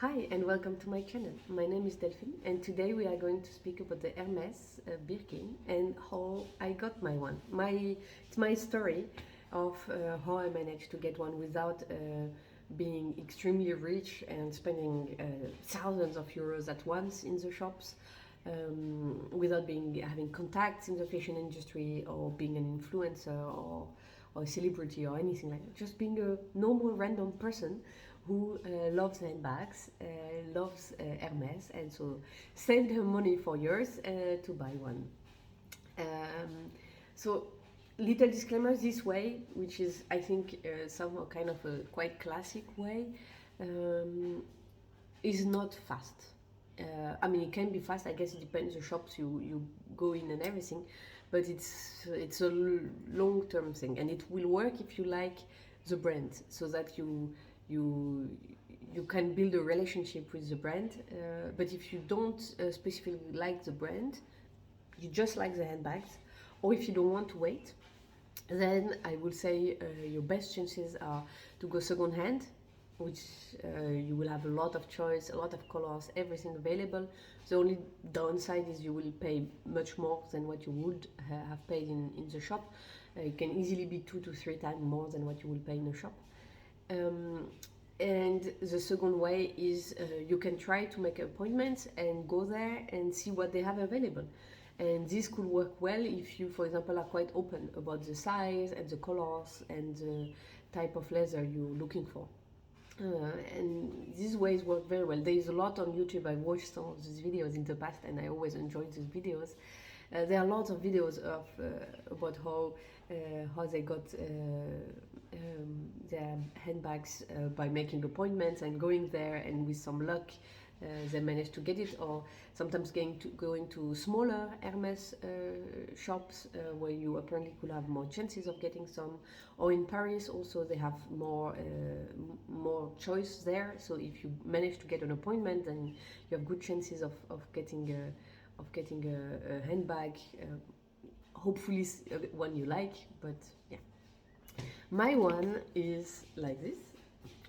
Hi and welcome to my channel. My name is Delphine and today we are going to speak about the Hermès Birkin and how I got my one. It's my story of how I managed to get one without being extremely rich and spending thousands of euros at once in the shops, without having contacts in the fashion industry or being an influencer or a celebrity or anything like that. Just being a normal random person who loves handbags, loves Hermès, and so saved her money for years to buy one. So little disclaimers this way, which is I think somehow kind of a quite classic way, is not fast. I mean, it can be fast. I guess it depends the shops you go in and everything, but it's a long-term thing, and it will work if you like the brand, so that you can build a relationship with the brand. But if you don't specifically like the brand, you just like the handbags, or if you don't want to wait, then I will say your best chances are to go second hand, which you will have a lot of choice, a lot of colors, everything available. The only downside is you will pay much more than what you would have paid in the shop. It can easily be 2 to 3 times more than what you will pay in a shop. And the second way is you can try to make appointments and go there and see what they have available. And this could work well if you, for example, are quite open about the size and the colors and the type of leather you're looking for. And these ways work very well. There is a lot on YouTube. I've watched some of these videos in the past and I always enjoyed these videos. There are lots of videos of about how they got their handbags by making appointments and going there, and with some luck they managed to get it, or sometimes going to smaller Hermès shops where you apparently could have more chances of getting some, or in Paris also they have more choice there. So if you manage to get an appointment, then you have good chances of getting a handbag, hopefully one you like. But yeah, my one is like this.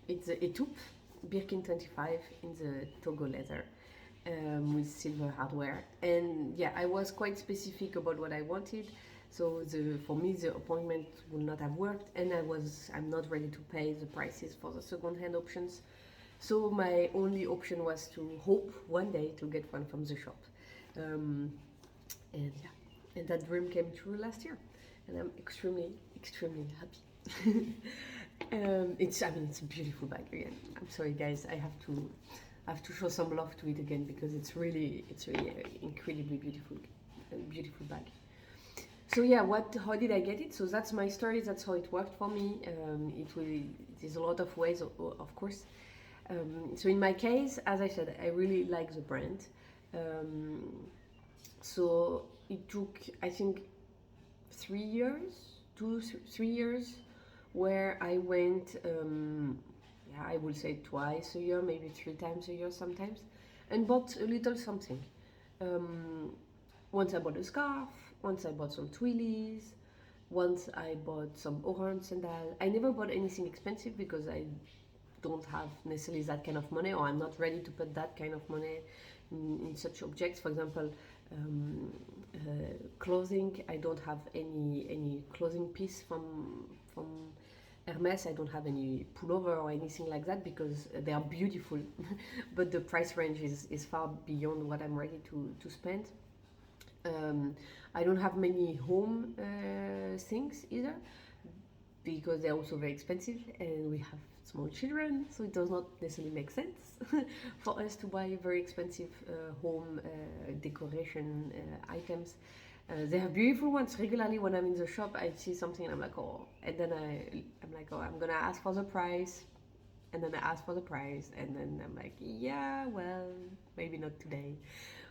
It's a taupe Birkin 25 in the Togo leather, with silver hardware. And yeah, I was quite specific about what I wanted. So for me the appointment would not have worked, and I'm not ready to pay the prices for the second-hand options. So my only option was to hope one day to get one from the shop. And yeah, and that dream came true last year, and I'm extremely happy. It's a beautiful bag again. I'm sorry guys, I have to show some love to it again, because it's really incredibly beautiful bag. So yeah, how did I get it? So that's my story. That's how it worked for me. There's a lot of ways, of course. So in my case, as I said, I really like the brand. So it took, I think, 3 years, 3 years, where I went, I would say twice a year, maybe 3 times a year sometimes, and bought a little something. Once I bought a scarf, once I bought some twillies, once I bought some orange sandal. I never bought anything expensive because I don't have necessarily that kind of money, or I'm not ready to put that kind of money in such objects. For example, clothing. I don't have any clothing piece from Hermès. I don't have any pullover or anything like that, because they are beautiful, but the price range is far beyond what I'm ready to spend. I don't have many home things either, because they're also very expensive, and we have small children, so it does not necessarily make sense for us to buy very expensive home decoration items. They have beautiful ones. Regularly when I'm in the shop, I see something and I'm like, oh, and then I'm like, oh, I'm gonna ask for the price, and then I ask for the price, and then I'm like, yeah, well, maybe not today.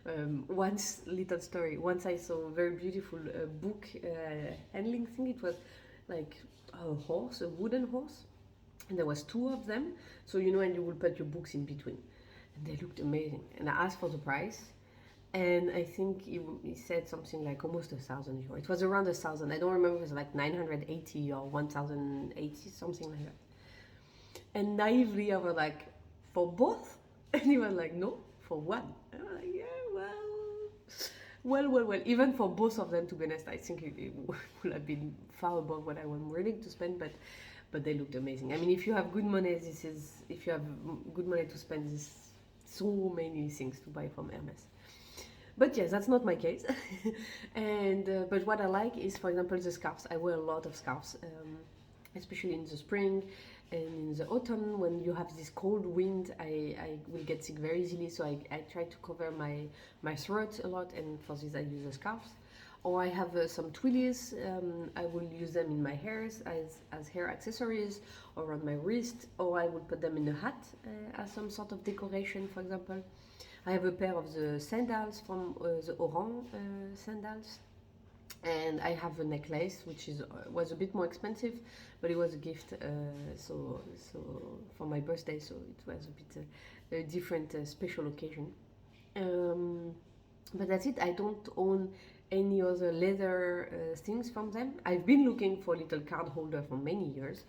Little story, once I saw a very beautiful book handling thing. It was like a wooden horse, and there was 2 of them, so and you would put your books in between, and they looked amazing. And I asked for the price, and I think he said something like almost 1,000 euros. It was around 1,000. I don't remember. It was like 980 or 1,080, something like that. And naively I was like, for both? And he was like, no, for one. And I was like, yeah, well. Even for both of them, to be honest, I think it would have been far above what I was willing to spend, but they looked amazing. I mean, if you have good money, if you have good money to spend, there's so many things to buy from Hermès. But yes, that's not my case. And but what I like is, for example, the scarves. I wear a lot of scarves, especially in the spring and in the autumn when you have this cold wind. I will get sick very easily, so I try to cover my throat a lot, and for this I use the scarves. Or I have some twillies. I will use them in my hairs as hair accessories, or on my wrist, or I will put them in a hat as some sort of decoration, for example. I have a pair of the sandals from the Oran sandals, and I have a necklace which was a bit more expensive, but it was a gift, so for my birthday, so it was a bit a different special occasion. But that's it. I don't own any other leather things from them. I've been looking for a little card holder for many years,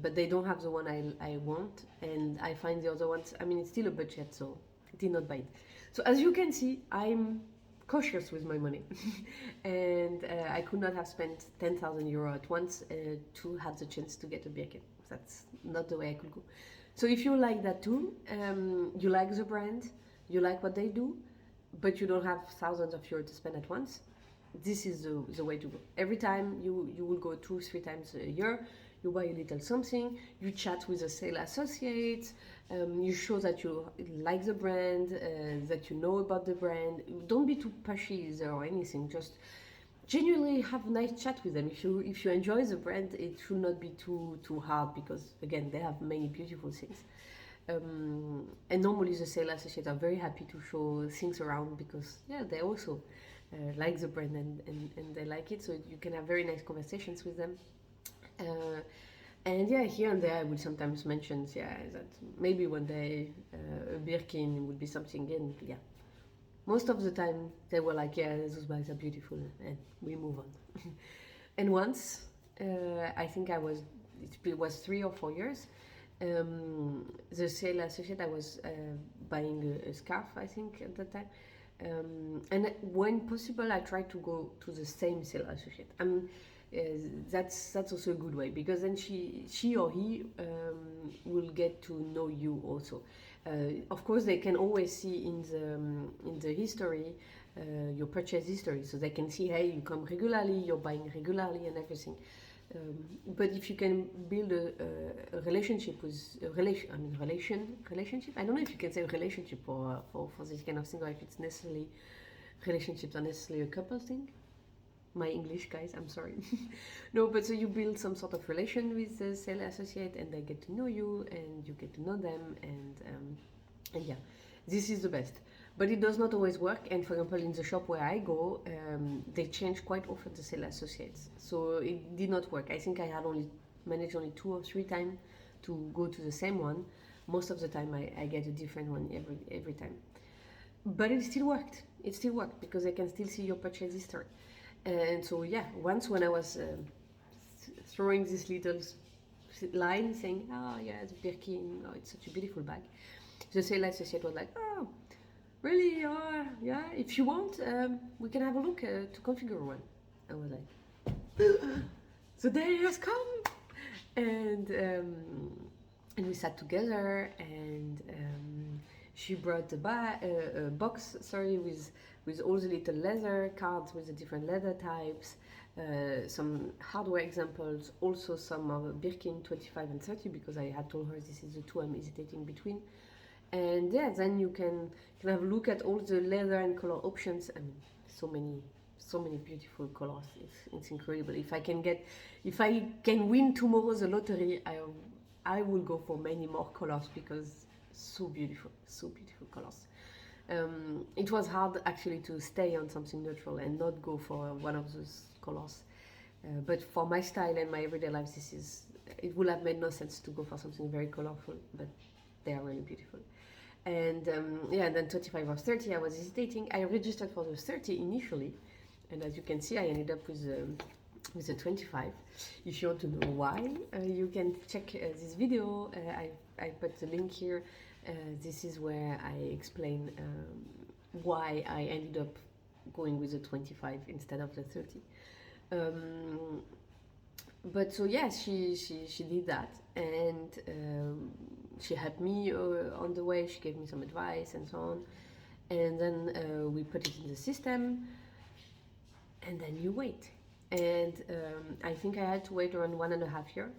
but they don't have the one I want, and I find the other ones, I mean, it's still a budget, so I did not buy it. So as you can see, I'm cautious with my money. And I could not have spent 10,000 euro at once to have the chance to get a Birkin. That's not the way I could go. So if you like that too, you like the brand, you like what they do, but you don't have thousands of euros to spend at once, this is the way to go. Every time you will go 2-3 times a year, you buy a little something, you chat with a sales associate, you show that you like the brand, that you know about the brand. Don't be too pushy or anything, just genuinely have a nice chat with them. If you enjoy the brand, it should not be too hard, because again, they have many beautiful things. And normally the sales associates are very happy to show things around, because yeah, they also like the brand and they like it, so you can have very nice conversations with them. And yeah, here and there I will sometimes mention, yeah, that maybe one day a Birkin would be something, and yeah, most of the time they were like, yeah, those bags are beautiful, and we move on. And once, I think it was 3 or 4 years, the sales associate, I was buying a scarf, I think, at that time. And when possible, I try to go to the same sales associate. That's also a good way, because then she or he will get to know you also. Of course, they can always see in the history, your purchase history, so they can see, hey, you come regularly, you're buying regularly, and everything. But if you can build a relationship with relationship. I don't know if you can say relationship for this kind of thing, or if it's necessarily relationships are necessarily a couple thing. My English, guys, I'm sorry. No, but so you build some sort of relation with the sales associate, and they get to know you, and you get to know them, and yeah, this is the best. But it does not always work, and for example, in the shop where I go, they change quite often the sales associates, so it did not work. I think I had managed only 2 or 3 times to go to the same one. Most of the time I get a different one every time. But it still worked. It still worked, because I can still see your purchase history. And so yeah, once when I was throwing this little line saying, oh yeah, it's Birkin, oh, it's such a beautiful bag, the sales associate was like, oh, really? Yeah, if you want, we can have a look to configure one. I was like, the day has come, and we sat together, and she brought a box, with all the little leather cards with the different leather types, some hardware examples, also some of Birkin 25 and 30, because I had told her this is the 2 I'm hesitating between. And yeah, then you can have a look at all the leather and color options. I mean, so many beautiful colors. It's incredible. If I can win tomorrow the lottery, I will go for many more colors, because so beautiful colors. It was hard actually to stay on something neutral and not go for one of those colors. But for my style and my everyday life, it would have made no sense to go for something very colorful, but they are really beautiful. And yeah, and then 25 or 30, I was hesitating. I registered for the 30 initially, and as you can see, I ended up with the 25. If you want to know why, you can check this video. I put the link here This is where I explain why I ended up going with the 25 instead of the 30. But so yeah, she did that, and she helped me on the way. She gave me some advice and so on, and then we put it in the system, and then you wait. And I think I had to wait around 1.5 years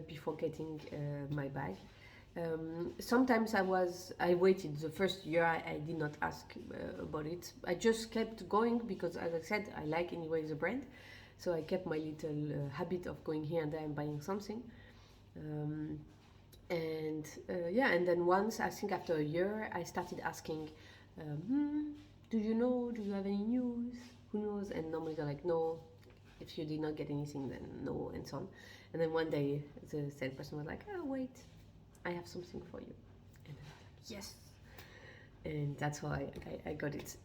before getting my bag. Sometimes I waited the first year. I did not ask about it. I just kept going because, as I said, I like anyway the brand. So I kept my little habit of going here and there and buying something. And then once, I think after a year, I started asking, do you know, do you have any news? Who knows? And normally they're like, no, if you did not get anything, then no, and so on. And then one day, the salesperson was like, oh, wait, I have something for you. And I was like, yes. And that's how I got it.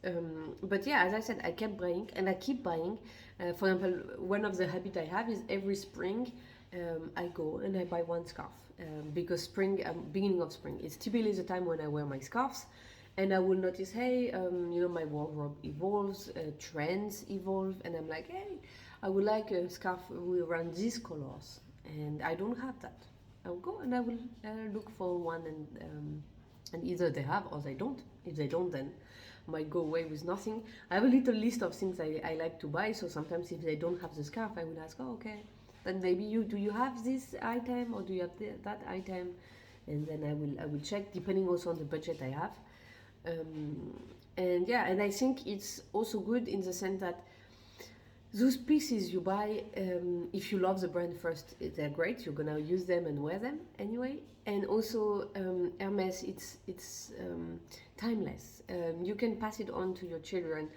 But yeah, as I said, I kept buying and I keep buying. For example, one of the habits I have is every spring I go and I buy one scarf because spring, beginning of spring, is typically the time when I wear my scarves, and I will notice, hey, my wardrobe evolves, trends evolve, and I'm like, hey, I would like a scarf around these colors, and I don't have that. I'll go and I will look for one, and either they have or they don't. If they don't, then I might go away with nothing. I have a little list of things I like to buy, so sometimes if they don't have the scarf, I would ask, oh, okay, then maybe do you have this item, or do you have that item? And then I will check, depending also on the budget I have. And I think it's also good in the sense that those pieces you buy, if you love the brand first, they're great. You're gonna use them and wear them anyway. And also, Hermès, it's timeless. You can pass it on to your children,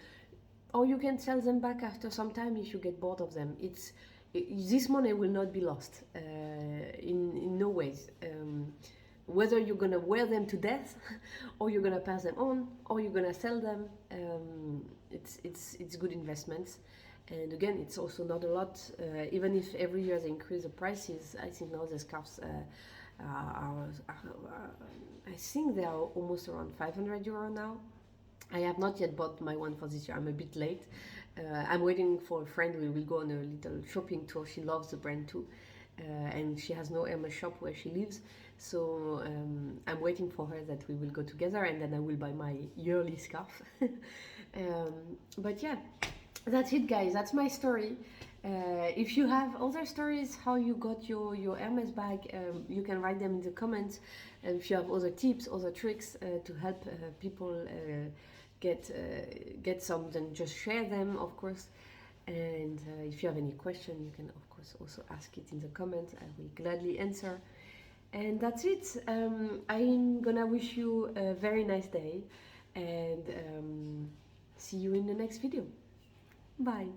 or you can sell them back after some time if you get bored of them. This money will not be lost in no ways. Whether you're gonna wear them to death, or you're gonna pass them on, or you're gonna sell them, it's good investments. And again, it's also not a lot. Even if every year they increase the prices, I think now the scarves I think they are almost around 500 euro now. I have not yet bought my one for this year. I'm a bit late. I'm waiting for a friend. We will go on a little shopping tour. She loves the brand too, and she has no Hermès shop where she lives. So I'm waiting for her that we will go together, and then I will buy my yearly scarf. But yeah, that's it, guys. That's my story. If you have other stories how you got your Hermès bag, you can write them in the comments. And if you have other tips, other tricks to help people get some, then just share them, of course. And if you have any question, you can of course also ask it in the comments. I will gladly answer. And that's it. I'm gonna wish you a very nice day, and see you in the next video. Bye.